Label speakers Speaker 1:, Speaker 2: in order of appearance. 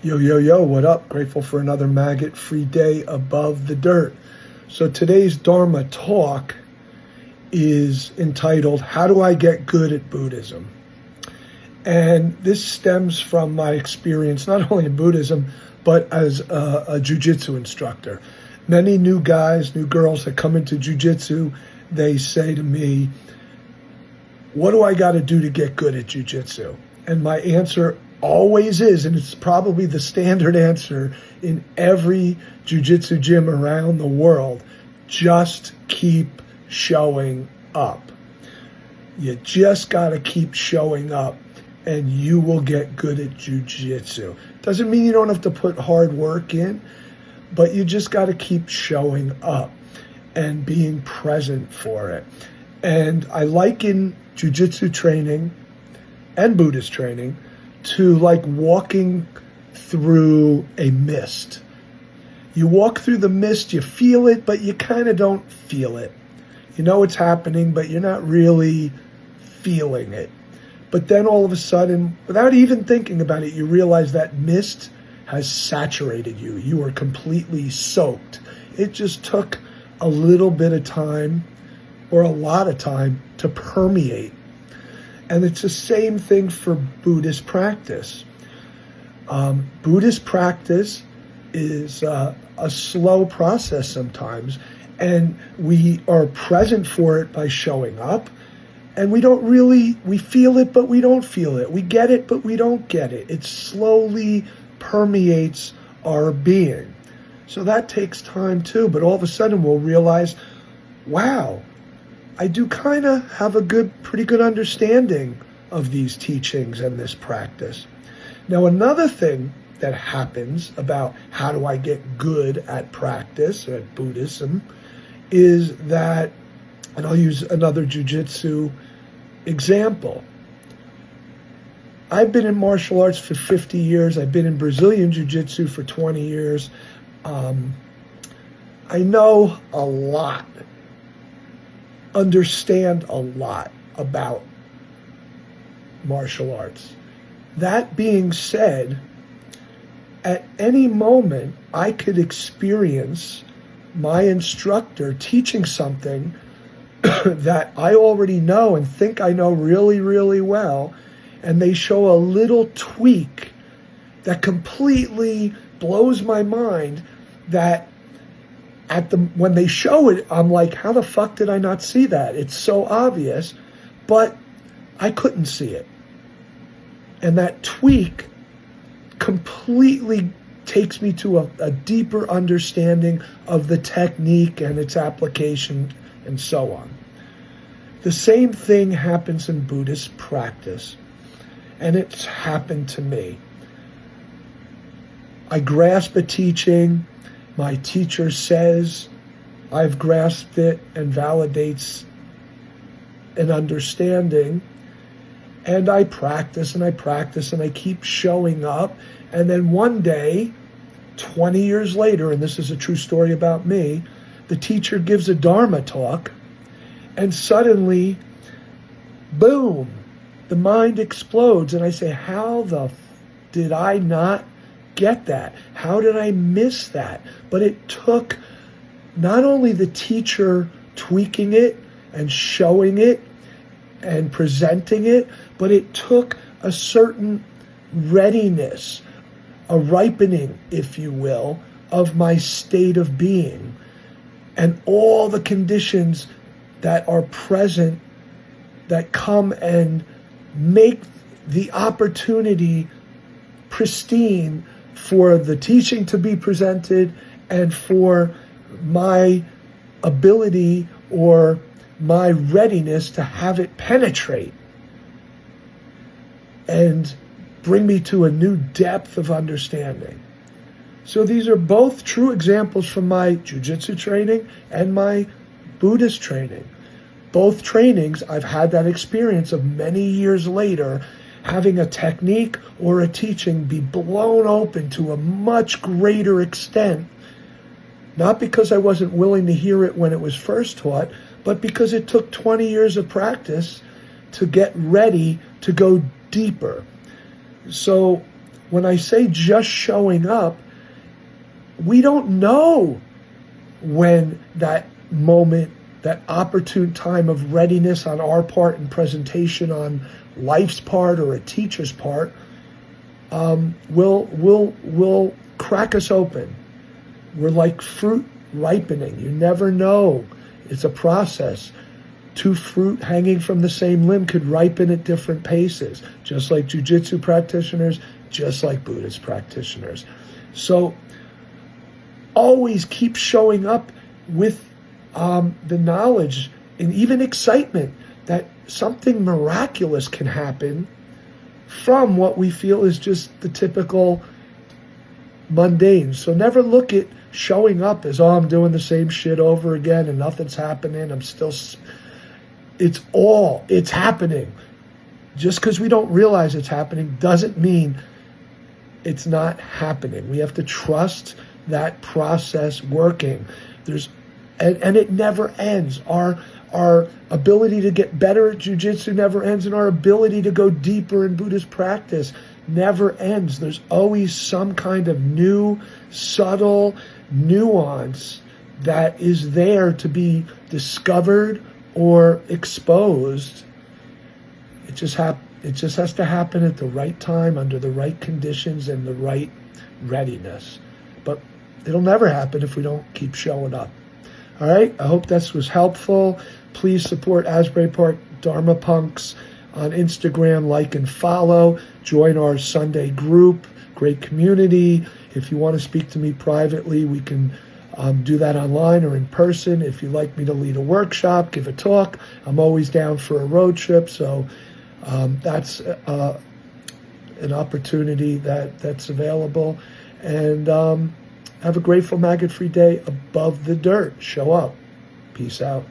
Speaker 1: Yo, yo, yo, what up? Grateful for another maggot-free day above the dirt. So today's Dharma talk is entitled, How Do I Get Good at Buddhism? And this stems from my experience, not only in Buddhism, but as a jiu-jitsu instructor. Many new guys, new girls that come into jiu-jitsu, they say to me, what do I got to do to get good at jiu-jitsu? And my answer always is, and it's probably the standard answer in every jiu-jitsu gym around the world, just keep showing up. You just got to keep showing up and you will get good at jiu-jitsu. Doesn't mean you don't have to put hard work in, but you just got to keep showing up and being present for it. And I liken jiu-jitsu training and Buddhist training to like walking through a mist. You walk through the mist, you feel it, but you kind of don't feel it. You know it's happening, but you're not really feeling it. But then all of a sudden, without even thinking about it, you realize that mist has saturated you. You are completely soaked. It just took a little bit of time or a lot of time to permeate. And it's the same thing for Buddhist practice. Buddhist practice is a slow process sometimes, and we are present for it by showing up, and we feel it, but we don't feel it. We get it, but we don't get it. It slowly permeates our being. So that takes time too, but all of a sudden we'll realize, wow, I do kind of have a pretty good understanding of these teachings and this practice. Now, another thing that happens about how do I get good at practice or at Buddhism is that, and I'll use another jiu-jitsu example. I've been in martial arts for 50 years. I've been in Brazilian jiu-jitsu for 20 years. I know a lot, understand a lot about martial arts. That being said, at any moment I could experience my instructor teaching something that I already know and think I know really, really well, and they show a little tweak that completely blows my mind, that when they show it, I'm like, how the fuck did I not see that? It's so obvious, but I couldn't see it. And that tweak completely takes me to a deeper understanding of the technique and its application and so on. The same thing happens in Buddhist practice, and it's happened to me. I grasp a teaching, my teacher says I've grasped it and validates an understanding, and I practice and I practice and I keep showing up, and then one day, 20 years later, and this is a true story about me, the teacher gives a Dharma talk, and suddenly, boom, the mind explodes, and I say, how did I not get that? How did I miss that? But it took not only the teacher tweaking it and showing it and presenting it, but it took a certain readiness, a ripening, if you will, of my state of being, and all the conditions that are present that come and make the opportunity pristine for the teaching to be presented and for my ability or my readiness to have it penetrate and bring me to a new depth of understanding. So these are both true examples from my jiu-jitsu training and my Buddhist training. Both trainings, I've had that experience of many years later having a technique or a teaching be blown open to a much greater extent, not because I wasn't willing to hear it when it was first taught, but because it took 20 years of practice to get ready to go deeper. So when I say just showing up, we don't know when that moment, that opportune time of readiness on our part and presentation on life's part or a teacher's part will crack us open. We're like fruit ripening. You never know. It's a process. Two fruit hanging from the same limb could ripen at different paces, just like jiu-jitsu practitioners, just like Buddhist practitioners. So always keep showing up with the knowledge and even excitement that something miraculous can happen from what we feel is just the typical mundane. So never look at showing up as, oh, I'm doing the same shit over again and nothing's happening. It's happening. Just because we don't realize it's happening doesn't mean it's not happening. We have to trust that process working. And it never ends. Our ability to get better at jiu-jitsu never ends, and our ability to go deeper in Buddhist practice never ends. There's always some kind of new, subtle nuance that is there to be discovered or exposed. It just has to happen at the right time, under the right conditions, and the right readiness. But it'll never happen if we don't keep showing up. All right, I hope this was helpful. Please support Asbury Park Dharma Punks on Instagram, like and follow. Join our Sunday group, great community. If you want to speak to me privately, we can do that online or in person. If you'd like me to lead a workshop, give a talk, I'm always down for a road trip. So that's an opportunity that's available. And have a grateful, maggot-free day above the dirt. Show up. Peace out.